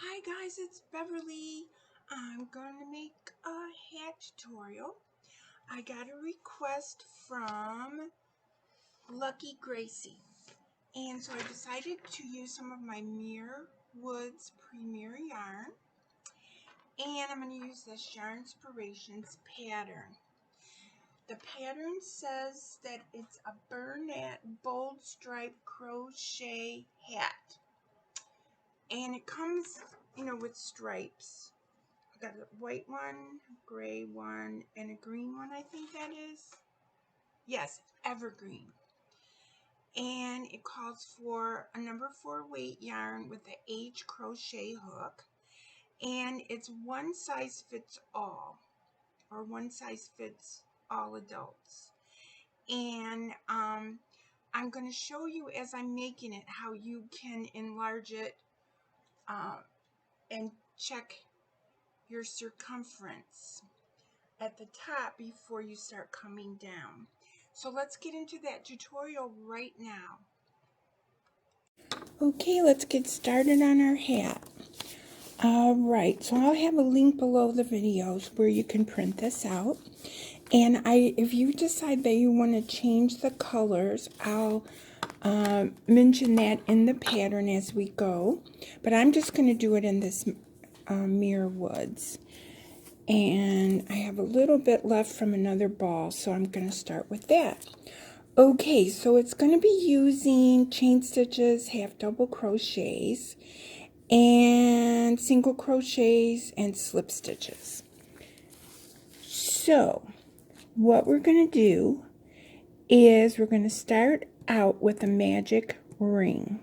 Hi guys, it's Beverly. I'm going to make a hat tutorial. I got a request from Lucky Gracie, and so I decided to use some of my MaryMaxim yarn, and I'm going to use this Yarnsinspirations pattern. The pattern says that it's a Bernat bold stripe crochet hat, and it comes, with stripes. Got a white one, gray one, and a green one, I think that is. Yes, evergreen. And it calls for a number 4 weight yarn with the H crochet hook. And it's one size fits all, or one size fits all adults. And I'm going to show you as I'm making it how you can enlarge it and check your circumference at the top before you start coming down. So let's get into that tutorial right now. Okay, let's get started on our hat. Alright, so I'll have a link below the videos where you can print this out. And if you decide that you want to change the colors, I'll mention that in the pattern as we go. But I'm just going to do it in this Mere Woods. And I have a little bit left from another ball, so I'm going to start with that. Okay, so it's going to be using chain stitches, half double crochets, and single crochets and slip stitches. So what we're going to do is we're going to start out with a magic ring.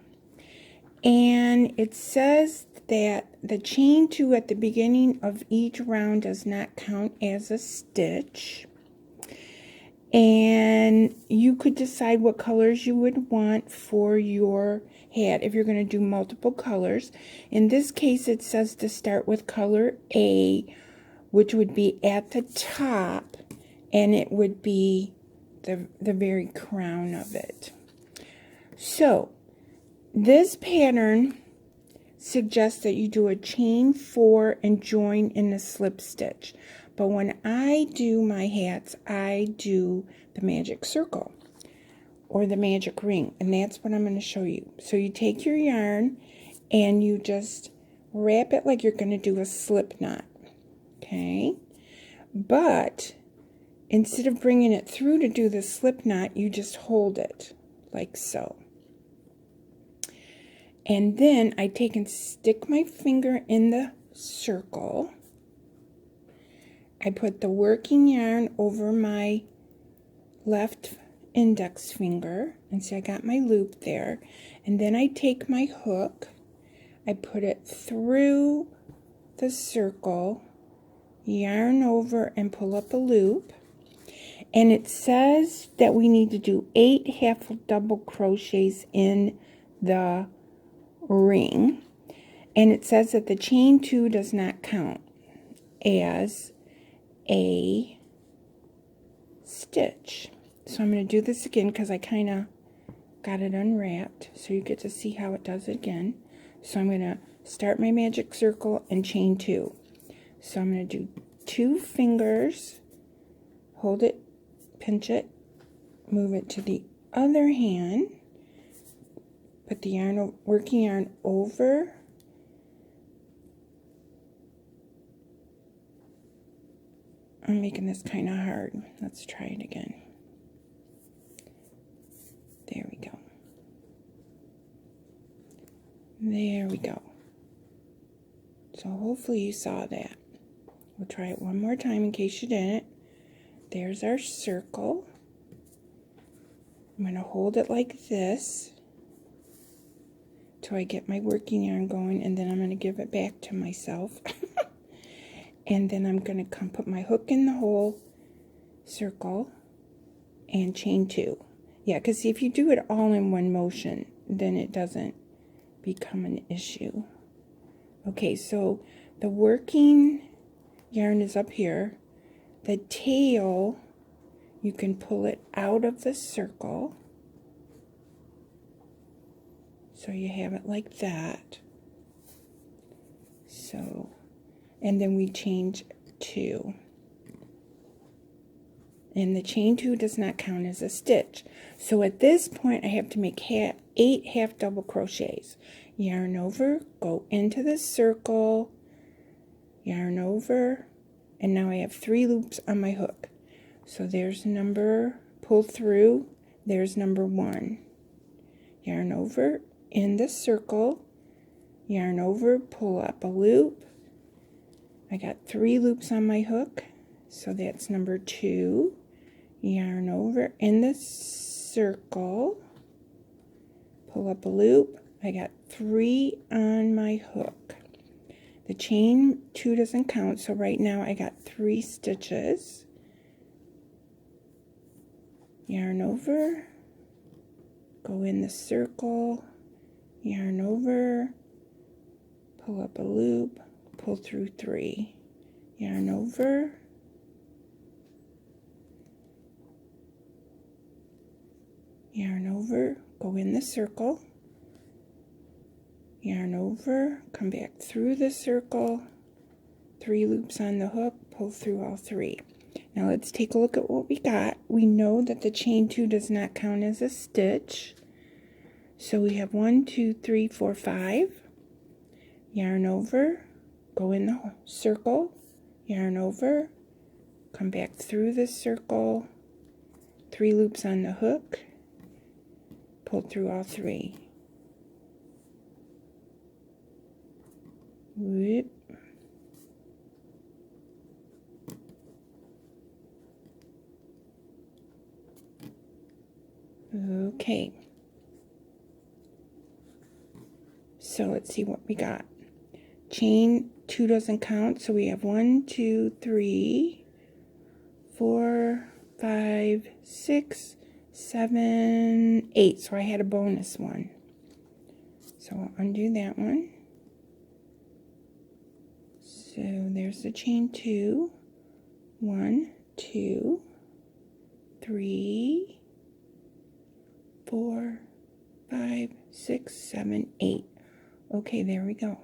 And it says that the chain 2 at the beginning of each round does not count as a stitch. And you could decide what colors you would want for your hat if you're going to do multiple colors. In this case, it says to start with color A, which would be at the top, and it would be the very crown of it. So this pattern suggests that you do a chain 4 and join in a slip stitch. But when I do my hats, I do the magic circle or the magic ring, and that's what I'm going to show you. So you take your yarn and you just wrap it like you're going to do a slip knot, okay? But instead of bringing it through to do the slip knot, you just hold it like so. And then I take and stick my finger in the circle. I put the working yarn over my left index finger, and see I got my loop there. And then I take my hook, I put it through the circle, yarn over and pull up a loop. And it says that we need to do 8 half double crochets in the ring, and it says that the chain 2 does not count as a stitch. So I'm going to do this again because I kind of got it unwrapped, so you get to see how it does it again. So I'm going to start my magic circle and chain 2. So I'm going to do 2 fingers, hold it, pinch it, move it to the other hand, put the yarn, working yarn over, I'm making this kind of hard. Let's try it again. There we go. There we go. So hopefully you saw that. We'll try it one more time in case you didn't. There's our circle. I'm going to hold it like this till I get my working yarn going, and then I'm going to give it back to myself. And then I'm going to come put my hook in the hole, circle, and chain 2. Yeah, because if you do it all in one motion, then it doesn't become an issue. Okay, so the working yarn is up here. The tail, you can pull it out of the circle. So you have it like that. So, and then we change 2. And the chain 2 does not count as a stitch. So at this point I have to make 8 half double crochets. Yarn over, go into the circle, yarn over, and now I have 3 loops on my hook. So there's number, pull through, there's number 1. Yarn over, in the circle, yarn over, pull up a loop. I got 3 loops on my hook, so that's number 2. Yarn over, in the circle, pull up a loop. I got 3 on my hook. The chain 2 doesn't count, so right now I got 3 stitches. Yarn over, go in the circle, yarn over, pull up a loop, pull through 3. Yarn over, yarn over, go in the circle, yarn over, come back through the circle, 3 loops on the hook, pull through all 3. Now let's take a look at what we got. We know that the chain 2 does not count as a stitch. So we have 1, 2, 3, 4, 5. Yarn over, go in the circle, yarn over, come back through the circle, 3 loops on the hook, pull through all 3. Whoop. Okay. So let's see what we got. Chain 2 doesn't count, so we have 1, 2, 3, 4, 5, 6, 7, 8. So I had a bonus one. So I'll undo that one. So there's the chain 2. 1, 2, 3, 4, 5, 6, 7, 8. Okay, there we go.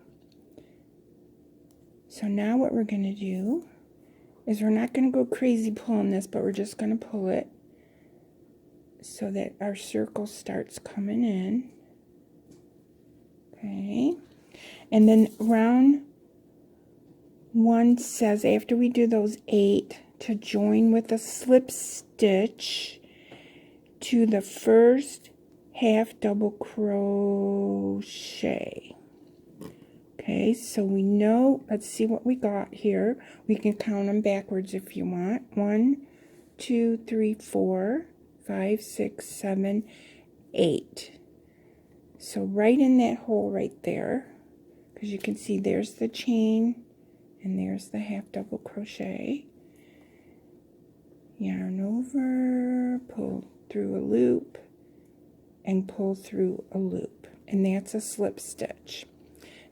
So now what we're going to do is we're not going to go crazy pulling this, but we're just going to pull it so that our circle starts coming in. Okay. And then round 1 says after we do those 8 to join with a slip stitch to the first half double crochet. Okay, so we know, let's see what we got here. We can count them backwards if you want. 1, 2, 3, 4, 5, 6, 7, 8. So right in that hole right there, because you can see there's the chain and there's the half double crochet. Yarn over, pull through a loop, and pull through a loop. And that's a slip stitch.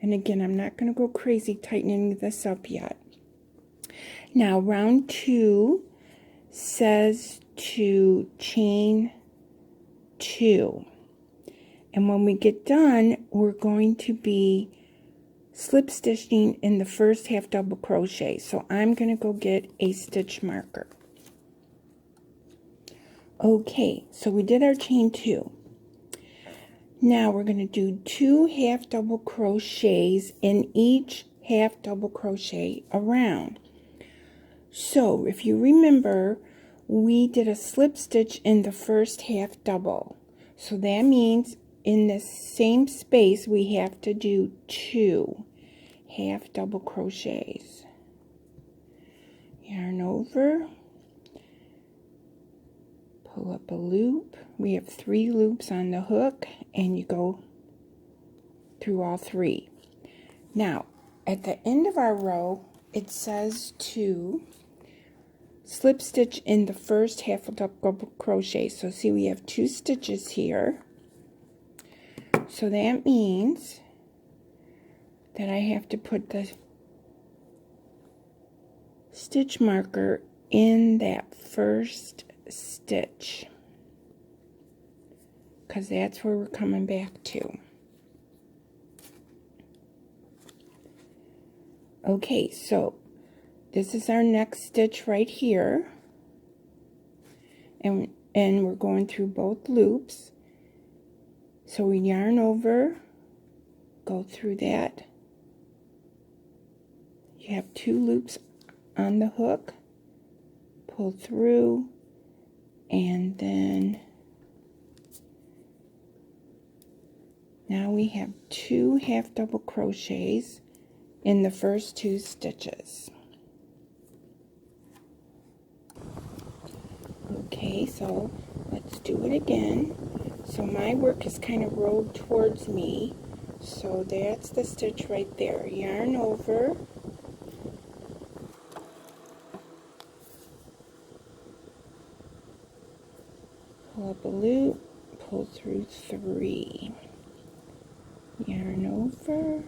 And again, I'm not going to go crazy tightening this up yet. Now, round 2 says to chain 2. And when we get done, we're going to be slip stitching in the first half double crochet. So I'm going to go get a stitch marker. Okay, so we did our chain 2. Now we're going to do 2 half double crochets in each half double crochet around. So if you remember, we did a slip stitch in the first half double. So that means in the same space we have to do 2 half double crochets. Yarn over, pull up a loop. We have 3 loops on the hook, and you go through all 3. Now, at the end of our row, it says to slip stitch in the first half double crochet. So see, we have 2 stitches here. So that means that I have to put the stitch marker in that first stitch, because that's where we're coming back to. Okay, so this is our next stitch right here, and we're going through both loops. So we yarn over, go through that. You have 2 loops on the hook, pull through, and then now we have 2 half double crochets in the first 2 stitches. Okay, so let's do it again. So my work is kind of rolled towards me, so that's the stitch right there. Yarn over, pull up a loop, pull through 3, yarn over,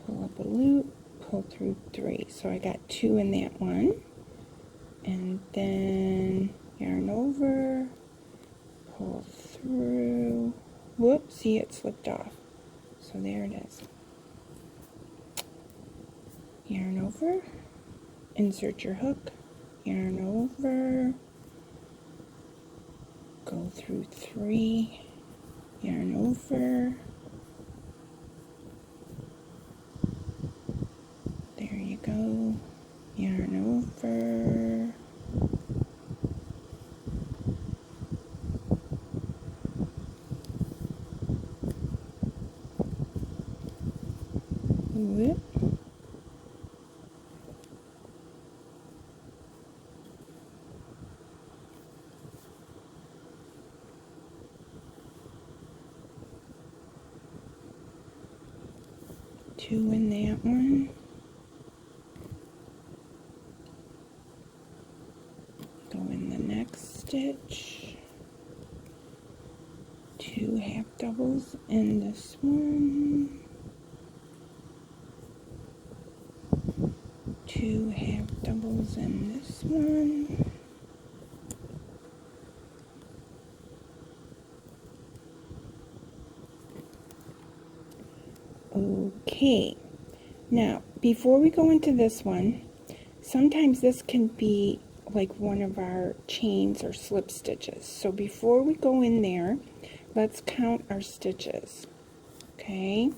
pull up a loop, pull through 3. So I got 2 in that one, and then yarn over, pull through, whoops, see, it slipped off. So there it is. Yarn over, insert your hook, yarn over, go through 3, yarn over, there you go, yarn over, whoop, two in that one, go in the next stitch, 2 half doubles in this one, 2 half doubles in this one, okay. Now before we go into this one, sometimes this can be like one of our chains or slip stitches. So before we go in there, let's count our stitches. Okay,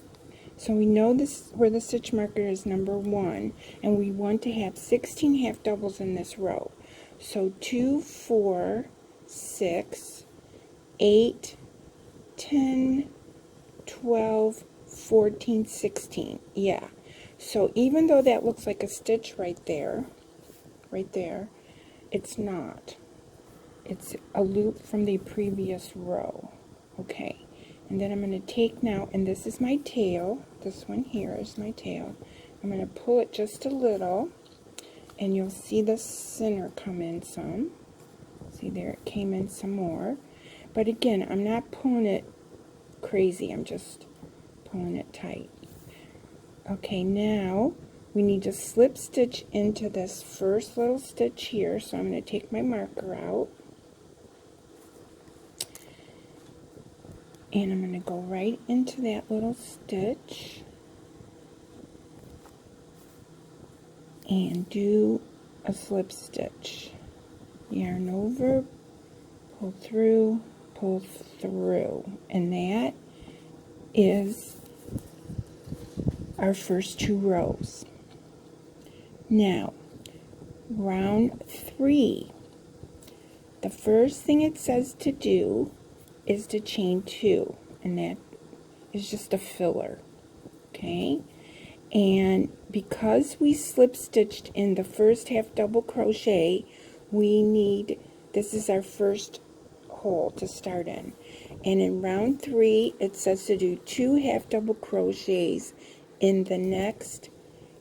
so we know this where the stitch marker is number 1, and we want to have 16 half doubles in this row. So 2, 4, 6, 8, 10, 12, 14, 16. Yeah. So even though that looks like a stitch right there, it's not. It's a loop from the previous row. Okay. And then I'm going to take now, and this is my tail. This one here is my tail. I'm going to pull it just a little, and you'll see the center come in some. See there, it came in some more. But again, I'm not pulling it crazy. I'm just pulling it tight. Okay, now we need to slip stitch into this first little stitch here. So I'm going to take my marker out, and I'm going to go right into that little stitch and do a slip stitch. Yarn over, pull through, and that is our first 2 rows. Now, round 3, the first thing it says to do is to chain 2, and that is just a filler. Okay, and because we slip stitched in the first half double crochet, we need, this is our first hole to start in, and in round 3 it says to do 2 half double crochets in the next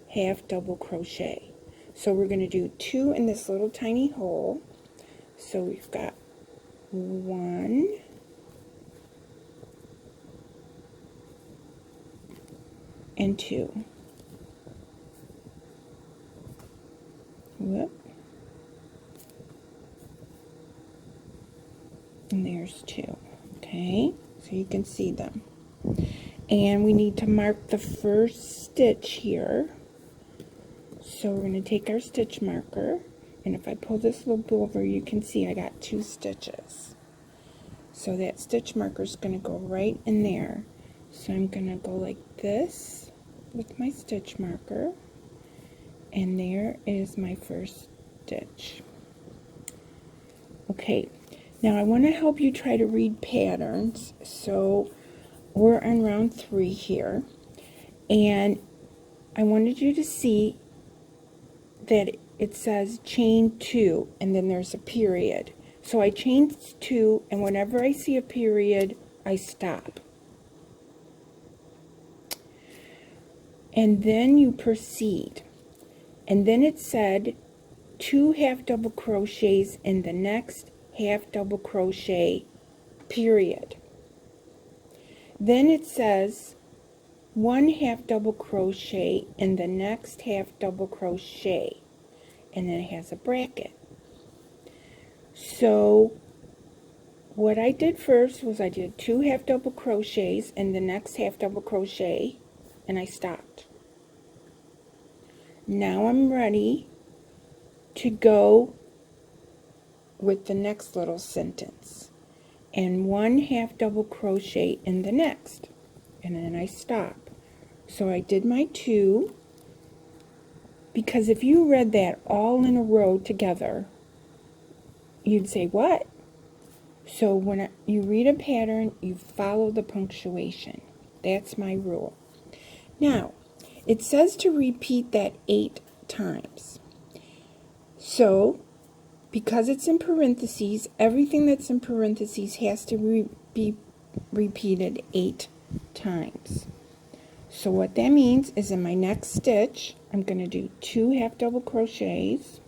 half double crochet. So we're going to do 2 in this little tiny hole. So we've got 1, and 2. Whoop. And there's 2. Okay, so you can see them. And we need to mark the first stitch here. So we're going to take our stitch marker, and if I pull this loop over, you can see I got 2 stitches. So that stitch marker is going to go right in there. So I'm going to go like this with my stitch marker, and there is my first stitch. Okay, now I want to help you try to read patterns. So we're on round 3 here, and I wanted you to see that it says chain 2 and then there's a period. So I chain 2, and whenever I see a period, I stop. And then you proceed. And then it said 2 half double crochets in the next half double crochet, period. Then it says 1 half double crochet in the next half double crochet, and then it has a bracket. So what I did first was I did 2 half double crochets in the next half double crochet, and I stopped. Now I'm ready to go with the next little sentence, and 1 half double crochet in the next, and then I stop. So I did my 2, because if you read that all in a row together, you'd say, what? So when you read a pattern, you follow the punctuation. That's my rule. Now, it says to repeat that 8 times. So, because it's in parentheses, everything that's in parentheses has to be repeated 8 times. So what that means is in my next stitch, I'm going to do 2 half double crochets,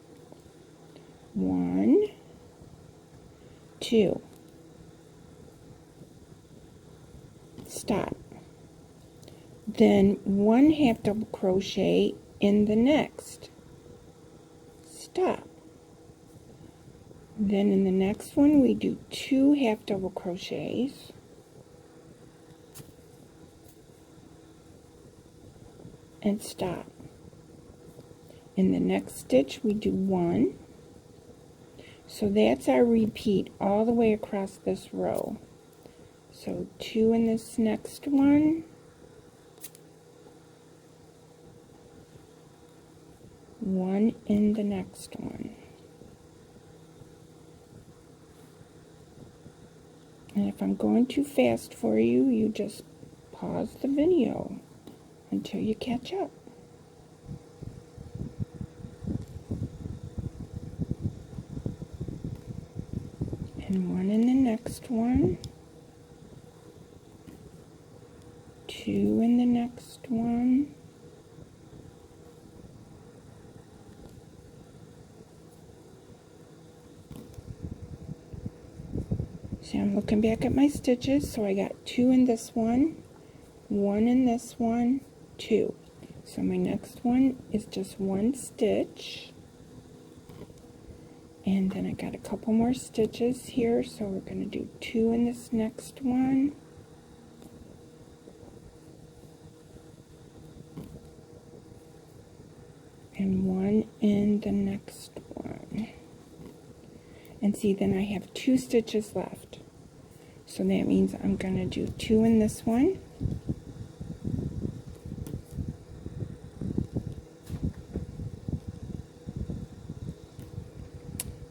1, 2, stop. Then 1 half double crochet in the next, stop. Then in the next one we do 2 half double crochets, and stop. In the next stitch we do 1. So that's our repeat all the way across this row. So 2 in this next one, 1 in the next one. And if I'm going too fast for you, you just pause the video until you catch up. And 1 in the next one, 2 in the next one, see, I'm looking back at my stitches, so I got 2 in this one, 1 in this one, 2. So my next one is just 1 stitch, and then I got a couple more stitches here, so we're going to do 2 in this next one, and 1 in the next one. And see, then I have 2 stitches left. So that means I'm going to do 2 in this one,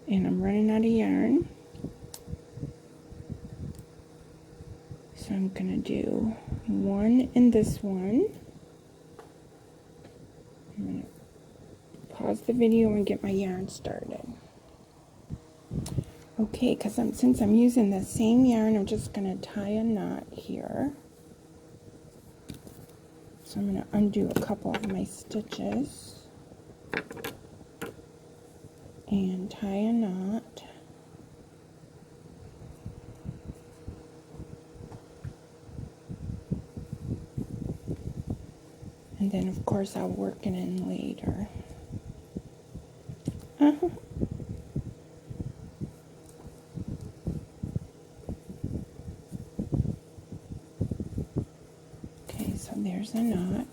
and I'm running out of yarn. So I'm going to do 1 in this one. I'm going to pause the video and get my yarn started. Okay, because since I'm using the same yarn, I'm just going to tie a knot here. So I'm going to undo a couple of my stitches and tie a knot. And then, of course, I'll work it in later. there's a knot.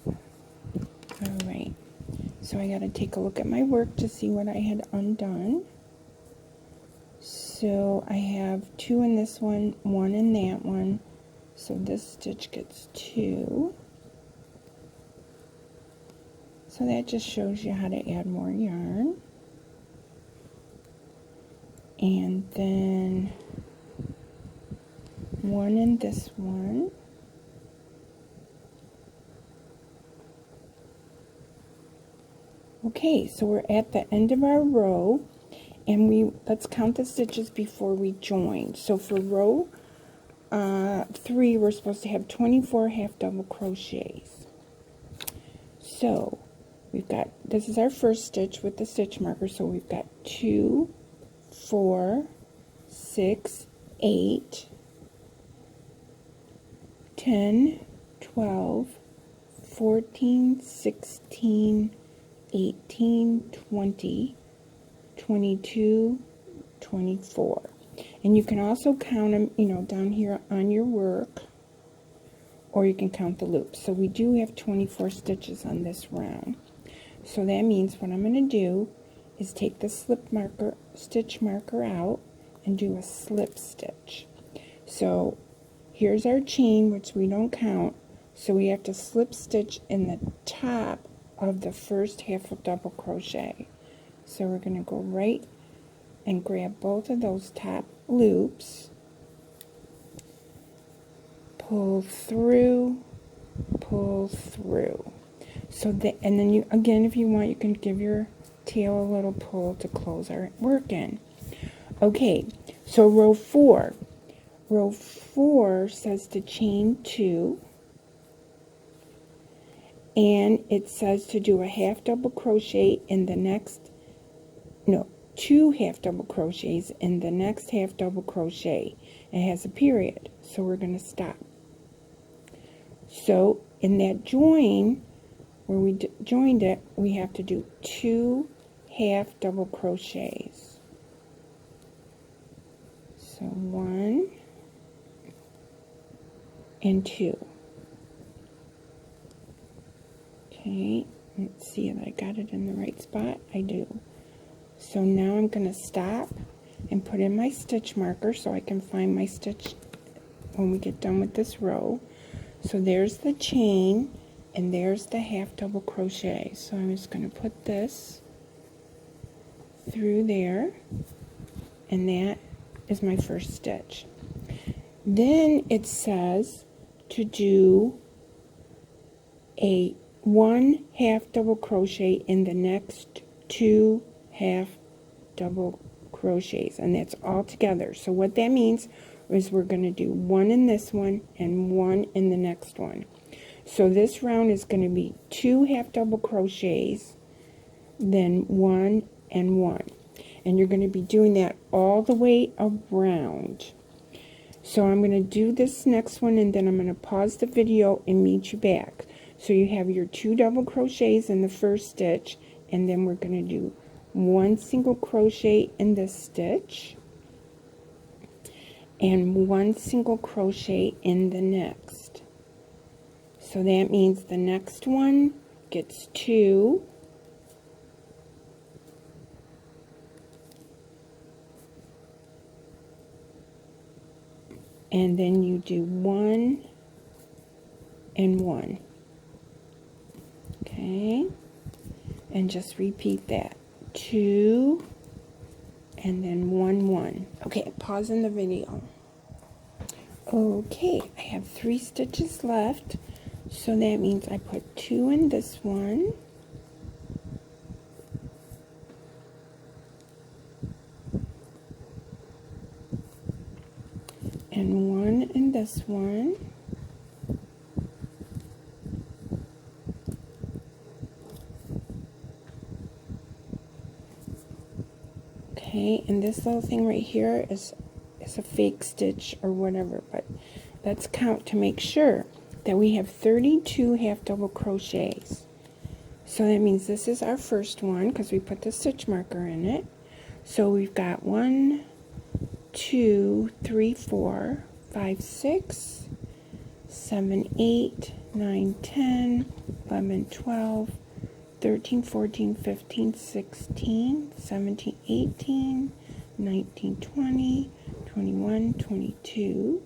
Alright, so I got to take a look at my work to see what I had undone. So I have 2 in this one, 1 in that one, so this stitch gets 2. So that just shows you how to add more yarn. And then 1 in this one. Okay, so we're at the end of our row, and let's count the stitches before we join. So for row 3, we're supposed to have 24 half double crochets. So we've got, this is our first stitch with the stitch marker, so we've got 2, 4, 6, 8, 10, 12, 14, 16, 18, 20, 22, 24. And you can also count them, you know, down here on your work, or you can count the loops. So we do have 24 stitches on this round. So that means what I'm going to do is take the stitch marker out and do a slip stitch. So here's our chain, which we don't count, so we have to slip stitch in the top of the first half of double crochet. So we're going to go right and grab both of those top loops, pull through, pull through. So and then you, again, if you want, you can give your tail a little pull to close our work in. Okay, so row 4. Row 4 says to chain 2, and it says to do a half double crochet in the next, no, 2 half double crochets in the next half double crochet. It has a period, so we're going to stop. So in that join, where we joined it, we have to do 2 half double crochets. So 1 and 2. Okay, let's see if I got it in the right spot. I do. So now I'm going to stop and put in my stitch marker so I can find my stitch when we get done with this row. So there's the chain, and there's the half double crochet. So I'm just going to put this through there, and that is my first stitch. Then it says to do a 1 half double crochet in the next 2 half double crochets, and that's all together. So what that means is we're going to do 1 in this one and 1 in the next one. So this round is going to be 2 half double crochets, then 1 and 1, and you're going to be doing that all the way around. So I'm going to do this next one, and then I'm going to pause the video and meet you back. So you have your 2 double crochets in the first stitch, and then we're going to do 1 single crochet in this stitch and 1 single crochet in the next. So that means the next one gets 2, and then you do 1 and 1. Okay, and just repeat that. 2 and then 1, 1. Okay, pausing the video. Okay, I have 3 stitches left, so that means I put 2 in this one, and 1 in this one, okay, and this little thing right here is a fake stitch or whatever, but let's count to make sure that we have 32 half double crochets. So that means this is our first one because we put the stitch marker in it. So we've got 1, 2, 3, 4, 5, 6, 7, 8, 9, 10, 11, 12, 13, 14, 15, 16, 17, 18, 19, 20, 21, 22,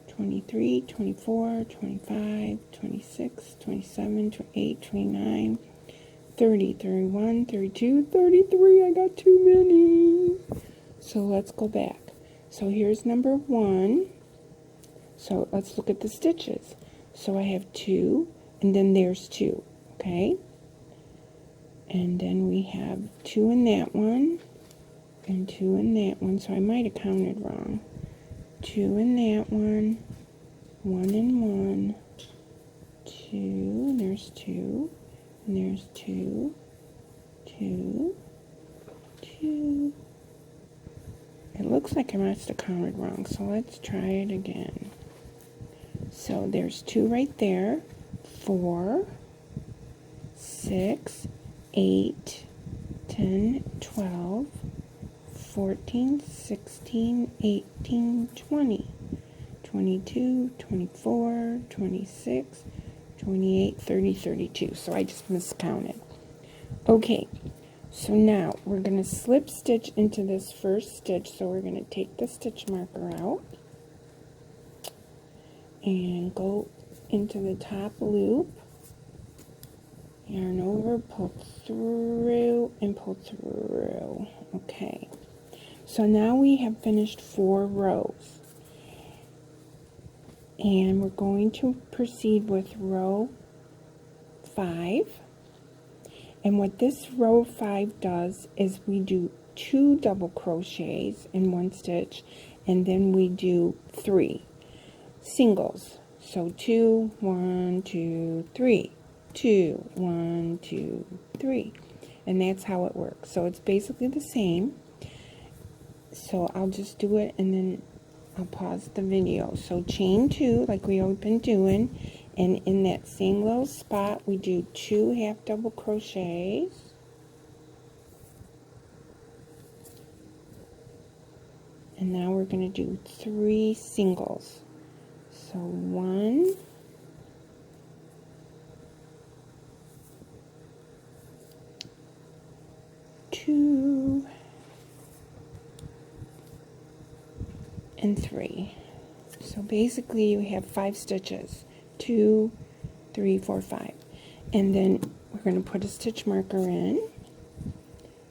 23, 24, 25, 26, 27, 28, 29, 30, 31, 32, 33. I got too many. So let's go back. So here's number 1. So let's look at the stitches. So I have 2, and then there's 2, okay? And then we have 2 in that one, and 2 in that one. So I might have counted wrong. 2 in that one, 1 in one, 2, there's 2, and there's 2, 2, 2. It looks like I must have counted wrong, so let's try it again. So there's 2 right there, 4, 6, 8, 10, 12, 14, 16, 18, 20, 22, 24, 26, 28, 30, 32. So I just miscounted. Okay, so now we're going to slip stitch into this first stitch. So we're going to take the stitch marker out and go into the top loop, yarn over, pull through, and pull through. Okay, so now we have finished 4 rows, and we're going to proceed with row 5. And what this row 5 does is we do 2 double crochets in one stitch, and then we do 3 singles. So 2, 1, 2, 3, 2, 1, 2, 3, and that's how it works. So it's basically the same. So I'll just do it and then I'll pause the video. So chain 2 like we always been doing, and in that same little spot we do 2 half double crochets, and now we're going to do 3 singles. So 1, 2, and 3. So basically you have 5 stitches, 2, 3, 4, 5, and then we're going to put a stitch marker in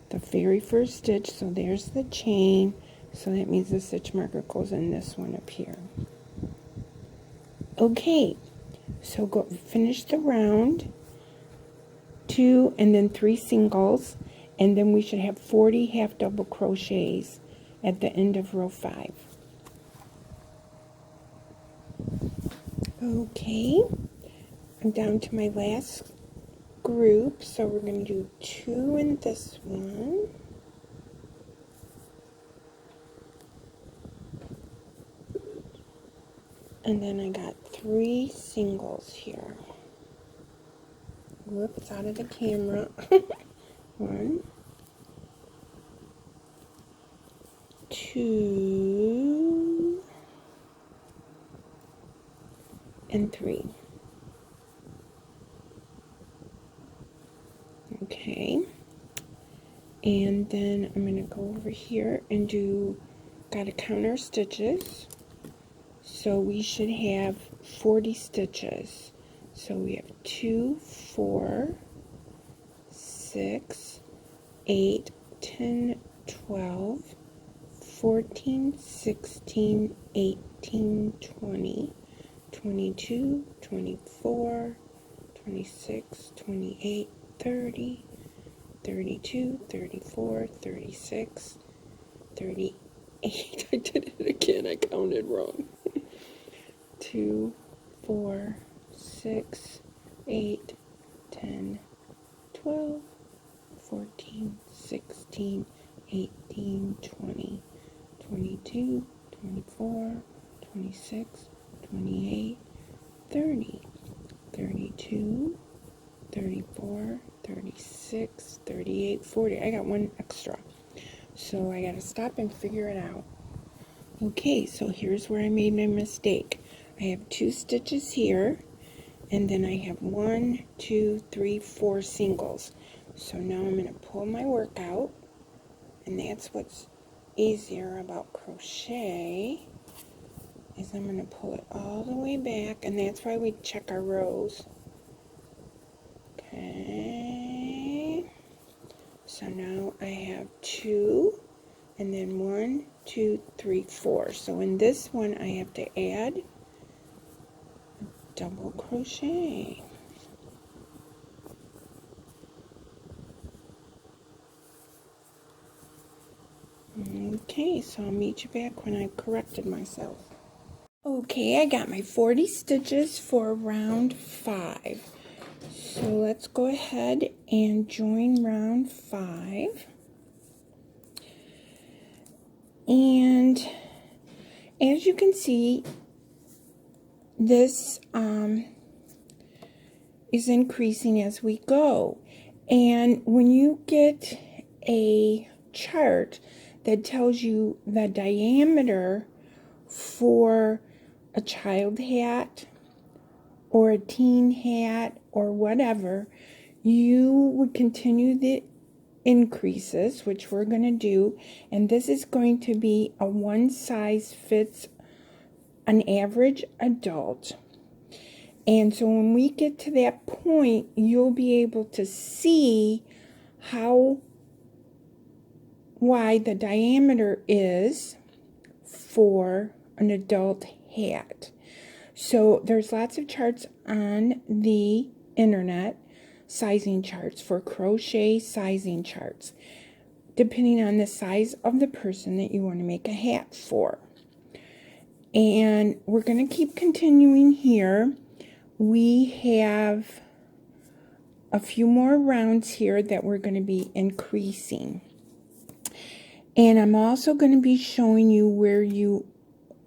the very first stitch. So there's the chain, so that means the stitch marker goes in this one up here. Okay, so go finish the round, 2 and then 3 singles, and then we should have 40 half double crochets at the end of row 5. Okay, I'm down to my last group, so we're going to do 2 in this one, and then I got 3 singles here. Whoops, out of the camera. 1, 2, and 3. Okay, and then I'm going to go over here and gotta count our stitches. So we should have 40 stitches. So we have 2, 4, 6, 8, 10, 12, 14, 16, 18, 20, 22, 24, 26, 28, 30, 32, 34, 36, 38. I did it again, I counted wrong. 2, 4, 6, 8, 10, 12, 14, 16, 18, 20, 22, 24, 26, 28, 30, 32, 34, 36, 38, 40. I got one extra. So I gotta stop and figure it out. Okay, so here's where I made my mistake. I have 2 stitches here, and then I have 1, 2, 3, 4 singles. So now I'm going to pull my work out, and that's what's easier about crochet, is I'm going to pull it all the way back, and that's why we check our rows. Okay, so now I have 2, and then 1, 2, 3, 4. So in this one I have to add double crochet. Okay, so I'll meet you back when I've corrected myself. Okay, I got my 40 stitches for round 5. So let's go ahead and join round 5. And as you can see, this is increasing as we go. And when you get a chart that tells you the diameter for a child hat or a teen hat or whatever, you would continue the increases, which we're going to do, and this is going to be a one size fits an average adult. And so when we get to that point, you'll be able to see how wide the diameter is for an adult hat. So there's lots of charts on the internet, sizing charts, for crochet sizing charts, depending on the size of the person that you want to make a hat for. And we're going to keep continuing here. We have a few more rounds here that we're going to be increasing. And I'm also going to be showing you where you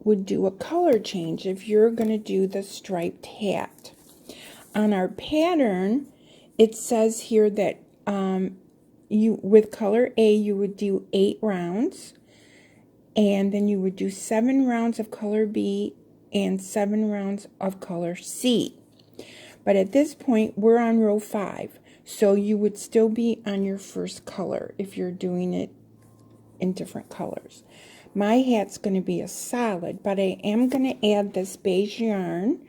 would do a color change if you're going to do the striped hat. On our pattern, it says here that with color A, you would do 8 rounds. And then you would do 7 rounds of color B and 7 rounds of color C. But at this point, we're on row 5, so you would still be on your first color if you're doing it in different colors. My hat's going to be a solid, but I am going to add this beige yarn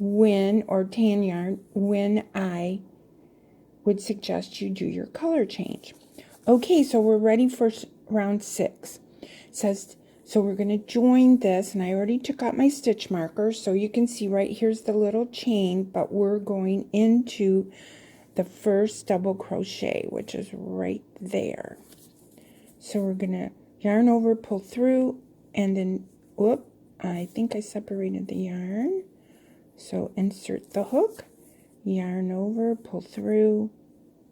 or tan yarn when I would suggest you do your color change. Okay, so we're ready for round 6. It says, so we're going to join this, and I already took out my stitch marker, so you can see right here's the little chain, but we're going into the first double crochet, which is right there. So we're going to yarn over, pull through, and then, whoop, I think I separated the yarn. So insert the hook, yarn over, pull through,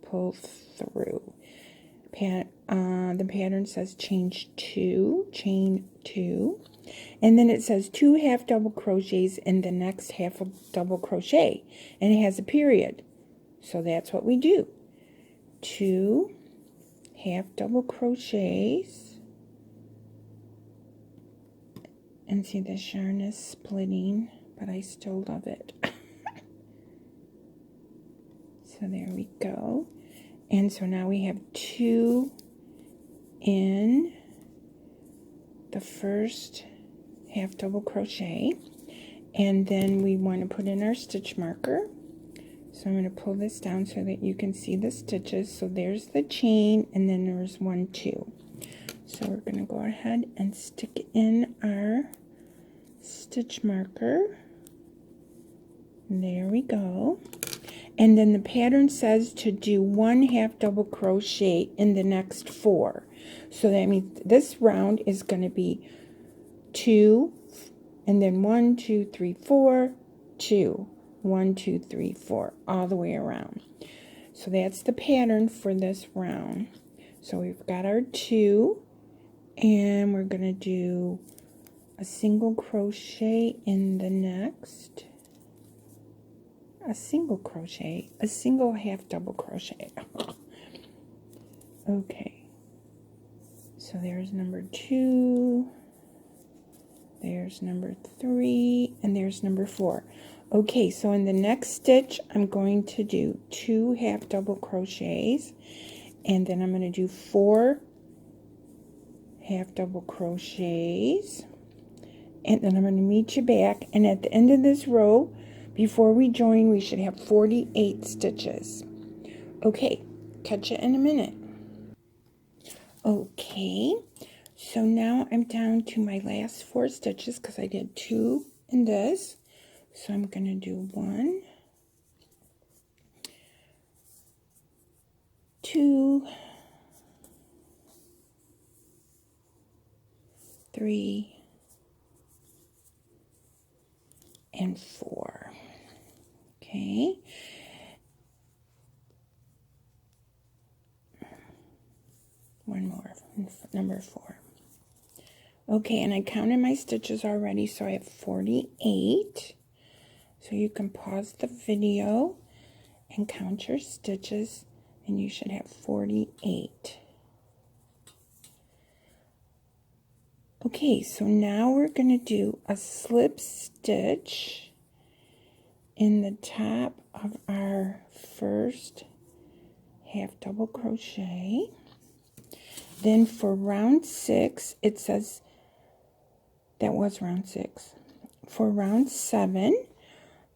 pull through. The pattern says chain 2, and then it says 2 half double crochets in the next half of double crochet, and it has a period, so that's what we do. 2 half double crochets, and see this yarn is splitting, but I still love it. So there we go. And so now we have 2 in the first half double crochet, and then we want to put in our stitch marker. So I'm going to pull this down so that you can see the stitches. So there's the chain, and then there's 1, 2. So we're going to go ahead and stick in our stitch marker. There we go. And then the pattern says to do 1 half double crochet in the next 4. So that means this round is going to be 2, and then 1, 2, 3, 4, 2, 1, 2, 3, 4, all the way around. So that's the pattern for this round. So we've got our 2, and we're going to do a single crochet in the next. A single crochet, a single half double crochet. Okay, so there's number 2, There's number 3, and there's number 4. Okay, so in the next stitch, I'm going to do 2 half double crochets, and then I'm going to do 4 half double crochets, and then I'm going to meet you back, and at the end of this row, before we join, we should have 48 stitches. Okay, catch you in a minute. Okay, so now I'm down to my last 4 stitches because I did 2 in this. So I'm going to do 1, 2, 3, and 4. Okay. One more, number 4. Okay, and I counted my stitches already, so I have 48. So you can pause the video and count your stitches, and you should have 48. Okay, so now we're going to do a slip stitch in the top of our first half double crochet. Then for round 6, it says, that was round 6. For round 7,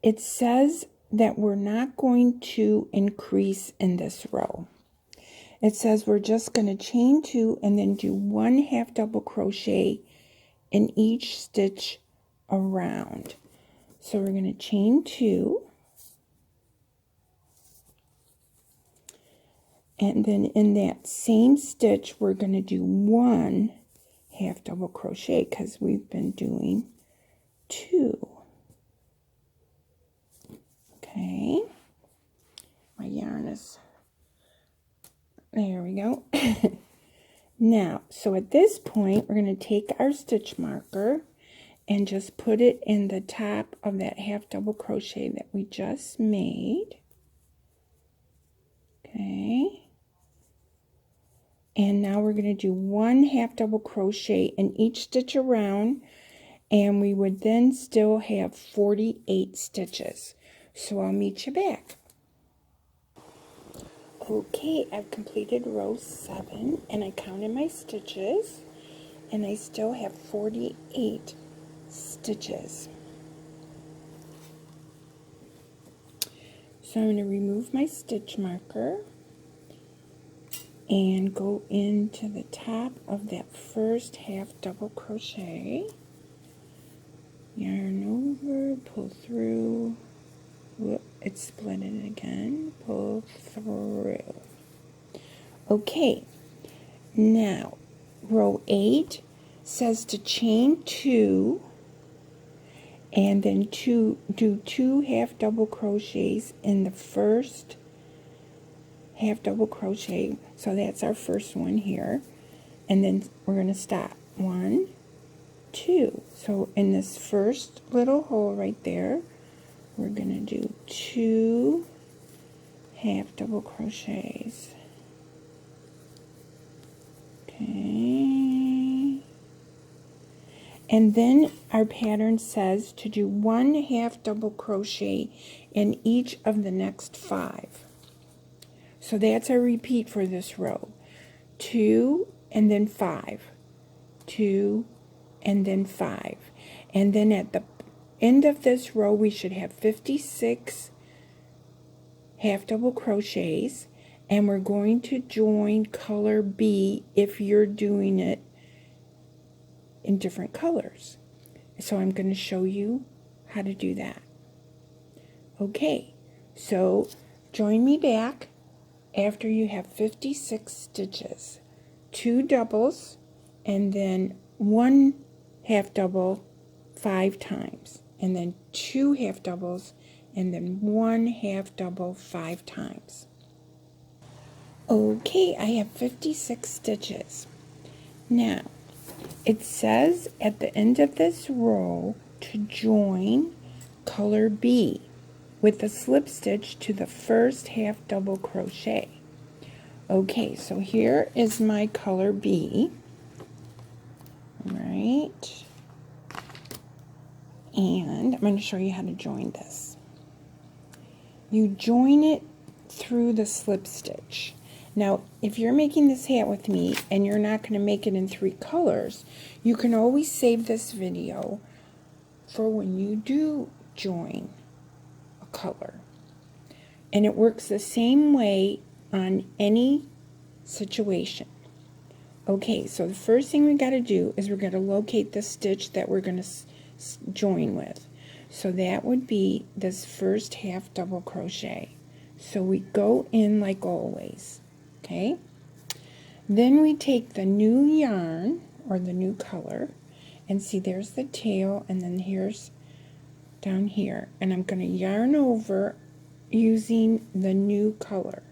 it says that we're not going to increase in this row. It says we're just going to chain 2 and then do 1 half double crochet in each stitch around. So we're going to chain 2, and then in that same stitch we're going to do 1 half double crochet because we've been doing 2. Okay, my yarn is, there we go. Now, so at this point, we're going to take our stitch marker and just put it in the top of that half double crochet that we just made. Okay. And now we're going to do 1 half double crochet in each stitch around, and we would then still have 48 stitches. So I'll meet you back. Okay, I've completed row 7, and I counted my stitches, and I still have 48 stitches. So I'm going to remove my stitch marker and go into the top of that first half double crochet. Yarn over, pull through. Whoop, it's split it again. Pull through. Okay, now row 8 says to chain 2 and then do 2 half double crochets in the first half double crochet. So that's our first one here, and then we're going to stop. 1, 2. So in this first little hole right there, we're going to do 2 half double crochets. Okay. And then our pattern says to do 1 half double crochet in each of the next 5. So that's our repeat for this row. 2 and then 5. 2 and then 5. And then at the end of this row we should have 56 half double crochets, and we're going to join color B if you're doing it in different colors. So I'm going to show you how to do that. Okay, so join me back after you have 56 stitches. 2 doubles and then 1 half double 5 times, and then 2 half doubles and then 1 half double 5 times. Okay, I have 56 stitches. Now, it says at the end of this row to join color B with a slip stitch to the first half double crochet. Okay, so here is my color B. All right. And I'm going to show you how to join this. You join it through the slip stitch. Now, if you're making this hat with me and you're not going to make it in 3 colors, you can always save this video for when you do join a color. And it works the same way on any situation. Okay, so the first thing we got to do is we're going to locate the stitch that we're going to join with. So that would be this first half double crochet. So we go in like always, okay? Then we take the new yarn or the new color, and see there's the tail, and then here's down here, and I'm going to yarn over using the new color.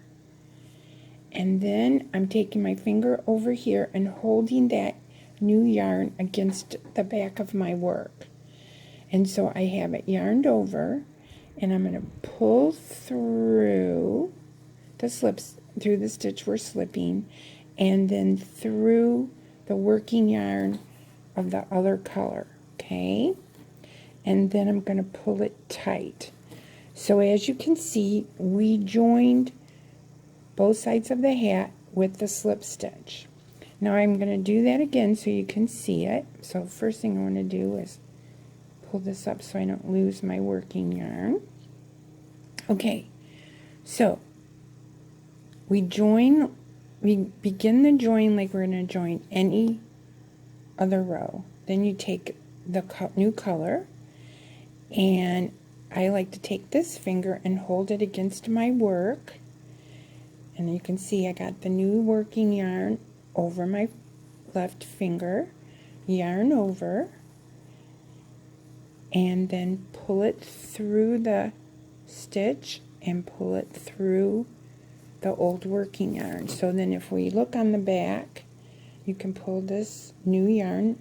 And then I'm taking my finger over here and holding that new yarn against the back of my work. And so I have it yarned over, and I'm going to pull through the slips, through the stitch we're slipping, and then through the working yarn of the other color, okay? And then I'm going to pull it tight. So as you can see, we joined both sides of the hat with the slip stitch. Now I'm going to do that again so you can see it. So the first thing I want to do is pull this up so I don't lose my working yarn. Okay, so we begin the join like we're going to join any other row. Then you take the new color, and I like to take this finger and hold it against my work, and you can see I got the new working yarn over my left finger, yarn over, and then pull it through the stitch and pull it through the old working yarn. So then if we look on the back, you can pull this new yarn.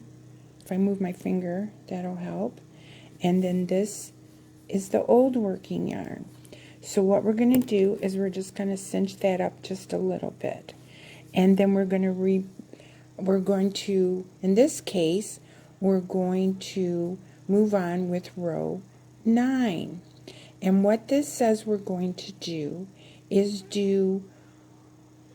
If I move my finger, that'll help. And then this is the old working yarn. So what we're going to do is we're just going to cinch that up just a little bit. And then we're going to, in this case, we're going to move on with row 9. And what this says we're going to do is do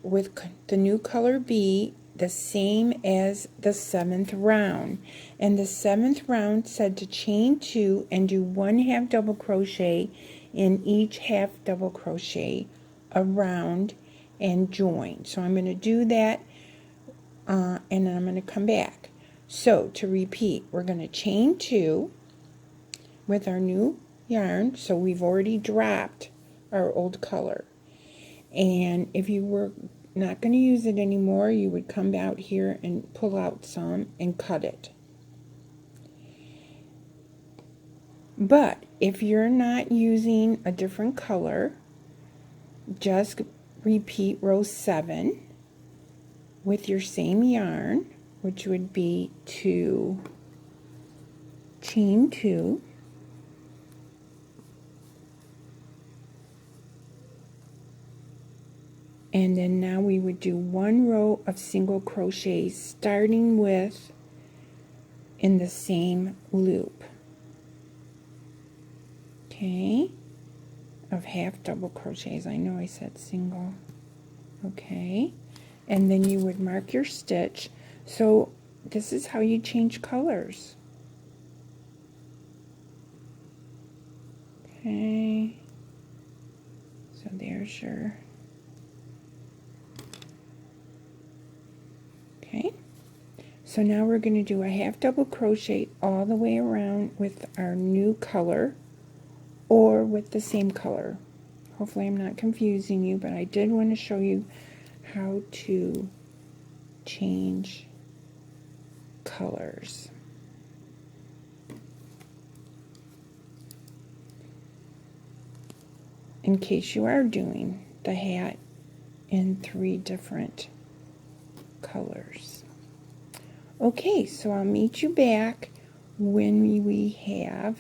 with the new color B the same as the 7th round. And the 7th round said to chain 2 and do 1 half double crochet in each half double crochet around and join. So I'm going to do that, and then I'm going to come back. So to repeat, we're going to chain 2 with our new yarn. So we've already dropped our old color, and if you were not going to use it anymore, you would come out here and pull out some and cut it. But if you're not using a different color, just repeat row 7 with your same yarn, which would be to chain 2, and then now we would do 1 row of single crochets starting with in the same loop, okay, of half double crochets. I know I said single, okay, and then you would mark your stitch. So this is how you change colors, okay, so there's your, okay, so now we're going to do a half double crochet all the way around with our new color or with the same color. Hopefully I'm not confusing you, but I did want to show you how to change colors. In case you are doing the hat in 3 different colors. Okay, so I'll meet you back when we have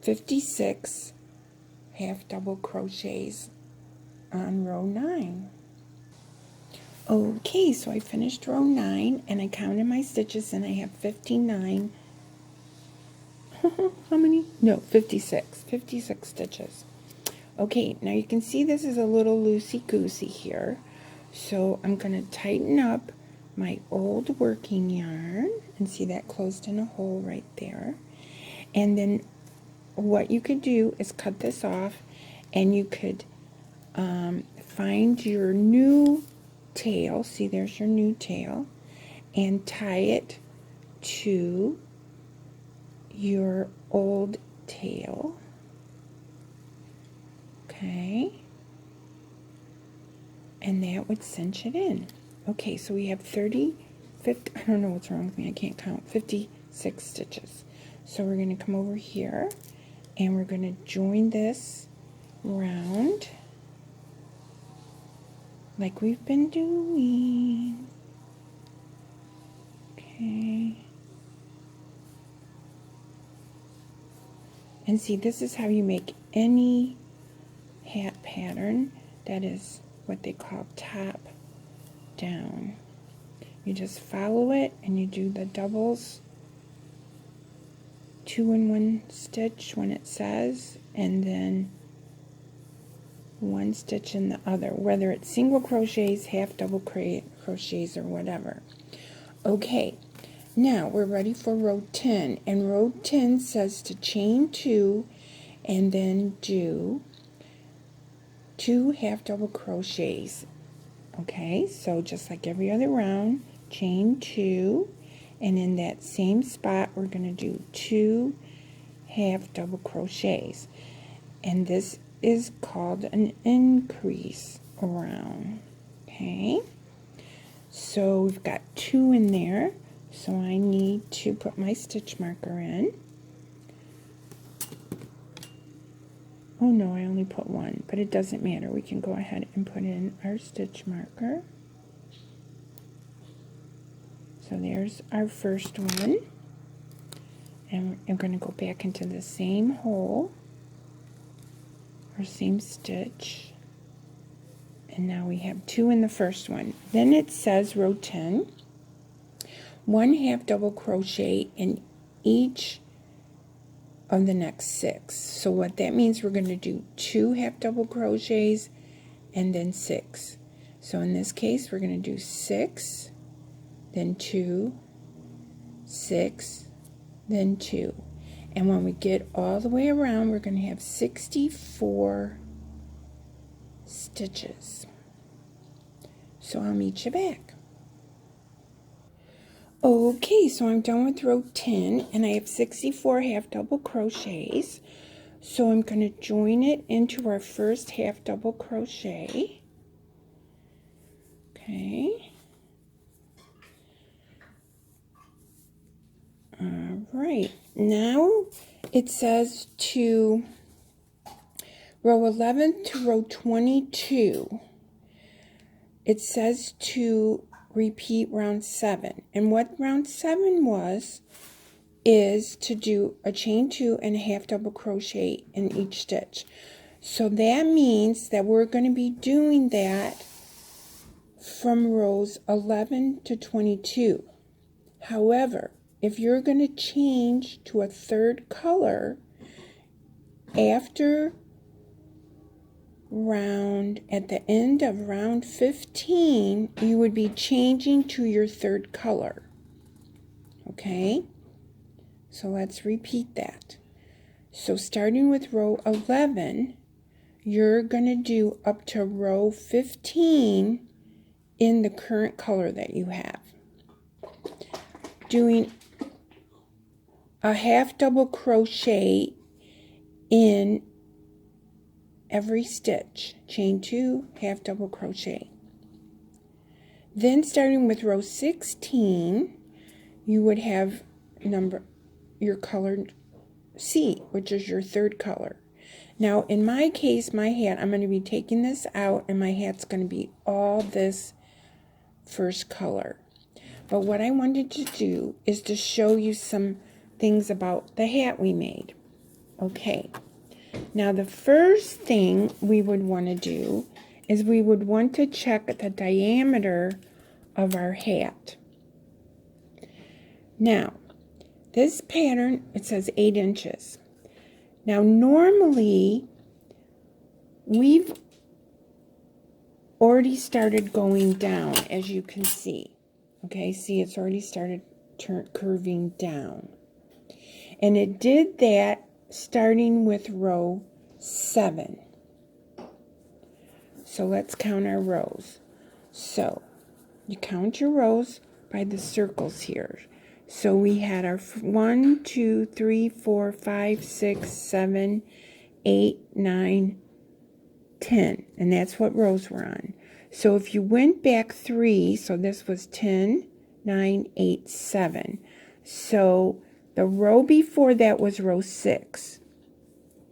56 half double crochets on row 9. Okay, so I finished row 9 and I counted my stitches and I have 59 How many? No, 56. 56 stitches. Okay, now you can see this is a little loosey-goosey here. So I'm going to tighten up my old working yarn. And see that closed in a hole right there. And then what you could do is cut this off, and you could find your new tail. See, there's your new tail. And tie it to your old tail. Okay. And that would cinch it in. Okay, so we have 50, I don't know what's wrong with me, I can't count, 56 stitches. So we're going to come over here, and we're going to join this round like we've been doing. Okay. And see, this is how you make any hat pattern that is what they call top down. You just follow it, and you do the doubles, 2 in 1 stitch when it says, and then 1 stitch in the other, whether it's single crochets, half double crochets, or whatever. Okay, now we're ready for row 10, and row 10 says to chain 2 and then do 2 half double crochets. Okay, so just like every other round, chain 2, and in that same spot we're going to do 2 half double crochets, and this is called an increase around. Okay, so we've got 2 in there, so I need to put my stitch marker in. Oh no, I only put 1, but it doesn't matter. We can go ahead and put in our stitch marker. So there's our first one, and I'm going to go back into the same hole, or same stitch, and now we have 2 in the first one. Then it says row 10, 1 half double crochet in each of the next 6. So what that means, we're going to do 2 half double crochets and then 6. So in this case, we're going to do 6, then 2, 6, then 2. And when we get all the way around, we're going to have 64 stitches. So I'll meet you back. Okay, so I'm done with row 10, and I have 64 half double crochets. So I'm going to join it into our first half double crochet. Okay. All right, now it says to row 11 to row 22. It says to repeat round 7. And what round 7 is to do a chain 2 and a half double crochet in each stitch. So that means that we're going to be doing that from rows 11 to 22. However, if you're going to change to a third color after at the end of round 15, you would be changing to your third color. Okay, so let's repeat that. So starting with row 11, you're going to do up to row 15 in the current color that you have, doing a half double crochet in every stitch, chain 2, half double crochet. Then starting with row 16, you would have your color C, which is your third color. Now in my case, my hat, I'm going to be taking this out, and my hat's going to be all this first color. But what I wanted to do is to show you some things about the hat we made. Okay, now the first thing we would want to do is we would want to check the diameter of our hat. Now, this pattern, it says 8 inches. Now normally we've already started going down, as you can see. Okay, see, it's already started curving down. And it did that starting with row 7. So let's count our rows. So you count your rows by the circles here. So we had our 1, 2, 3, 4, 5, 6, 7, 8, 9, 10. And that's what rows we're on. So if you went back 3, so this was 10, 9, 8, 7. So the row before that was row 6.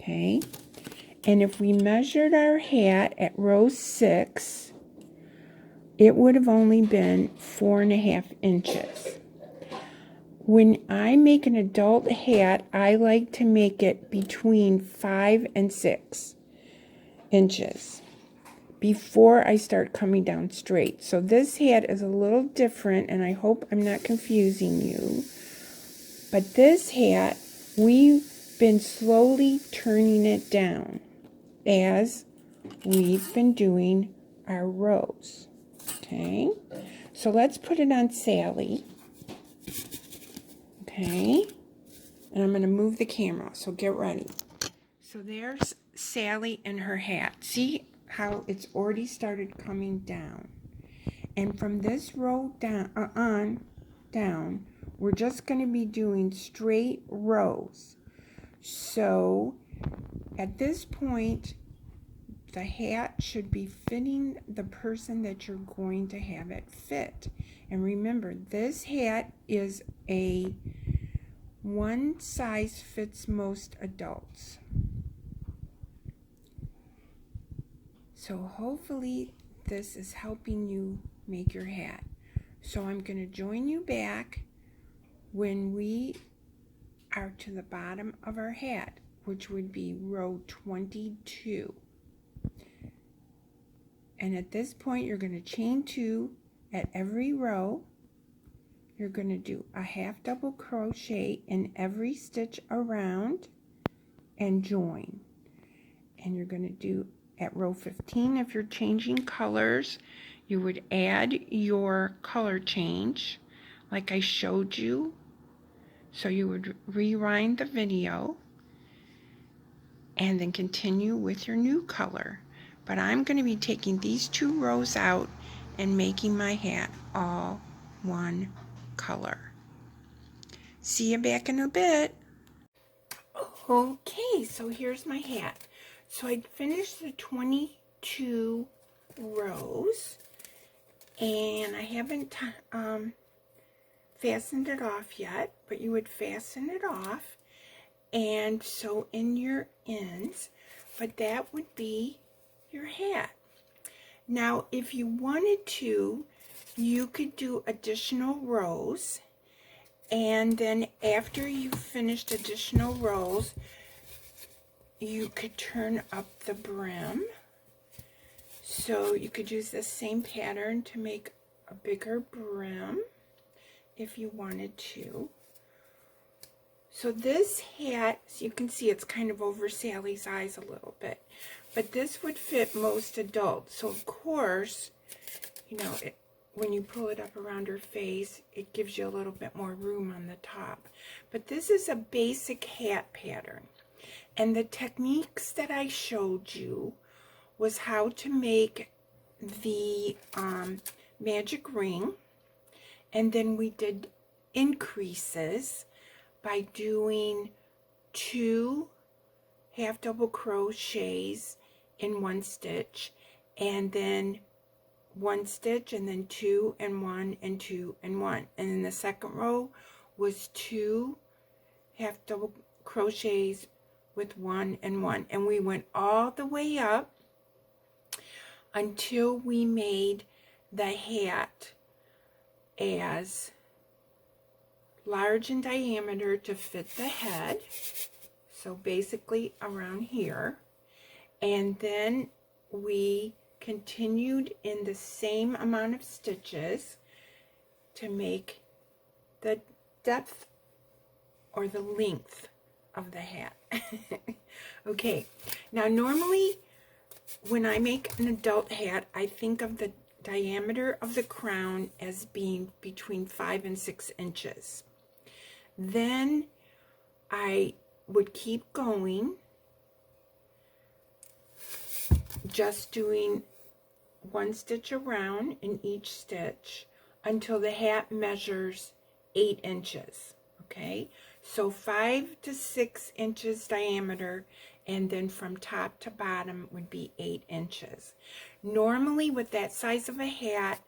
Okay? And if we measured our hat at row 6, it would have only been 4.5 inches. When I make an adult hat, I like to make it between 5 and 6 inches before I start coming down straight. So this hat is a little different, and I hope I'm not confusing you. But this hat, we've been slowly turning it down as we've been doing our rows. Okay, so let's put it on Sally. Okay, and I'm going to move the camera, so get ready. So there's Sally and her hat. See how it's already started coming down. And from this row down, we're just going to be doing straight rows. So at this point, the hat should be fitting the person that you're going to have it fit. And remember, this hat is a one size fits most adults. So hopefully this is helping you make your hat. So I'm going to join you back when we are to the bottom of our hat, which would be row 22. And at this point, you're going to chain 2 at every row. You're going to do a half double crochet in every stitch around and join. And you're going to do at row 15, if you're changing colors, you would add your color change like I showed you. So you would rewind the video and then continue with your new color. But I'm going to be taking these 2 rows out and making my hat all one color. See you back in a bit. Okay, so here's my hat. So I finished the 22 rows, and I haven't fastened it off yet, but you would fasten it off and sew in your ends, but that would be your hat. Now, if you wanted to, you could do additional rows, and then after you finished additional rows, you could turn up the brim. So you could use the same pattern to make a bigger brim if you wanted to. So this hat, as you can see, it's kind of over Sally's eyes a little bit, but this would fit most adults. So of course, you know, when you pull it up around her face, it gives you a little bit more room on the top. But this is a basic hat pattern. And the techniques that I showed you was how to make the magic ring. And then we did increases by doing 2 half double crochets in 1 stitch, and then 1 stitch, and then 2 and 1 and 2 and 1. And then the second row was 2 half double crochets with 1 and 1. And we went all the way up until we made the hat as large in diameter to fit the head, so basically around here. And then we continued in the same amount of stitches to make the depth or the length of the hat. Okay, now normally when I make an adult hat, I think of the diameter of the crown as being between 5 and 6 inches. Then I would keep going, just doing 1 stitch around in each stitch until the hat measures 8 inches. Okay, so 5 to 6 inches diameter, and then from top to bottom would be 8 inches. Normally with that size of a hat,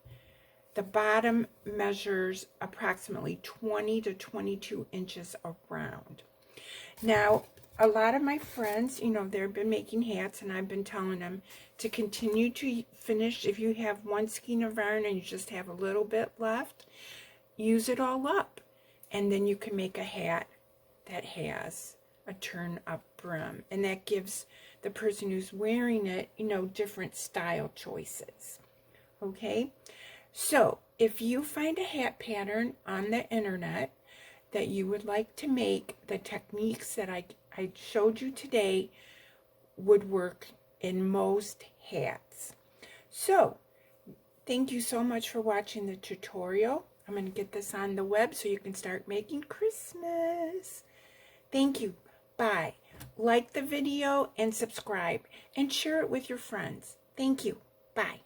the bottom measures approximately 20 to 22 inches around. Now, a lot of my friends, you know, they've been making hats, and I've been telling them to continue to finish. If you have 1 skein of yarn and you just have a little bit left, use it all up. And then you can make a hat that has a turn-up brim. And that gives the person who's wearing it, you know, different style choices. Okay? So, if you find a hat pattern on the internet that you would like to make, the techniques that I showed you today would work in most hats. So, thank you so much for watching the tutorial. I'm going to get this on the web so you can start making Christmas. Thank you. Bye. Like the video and subscribe and share it with your friends. Thank you. Bye.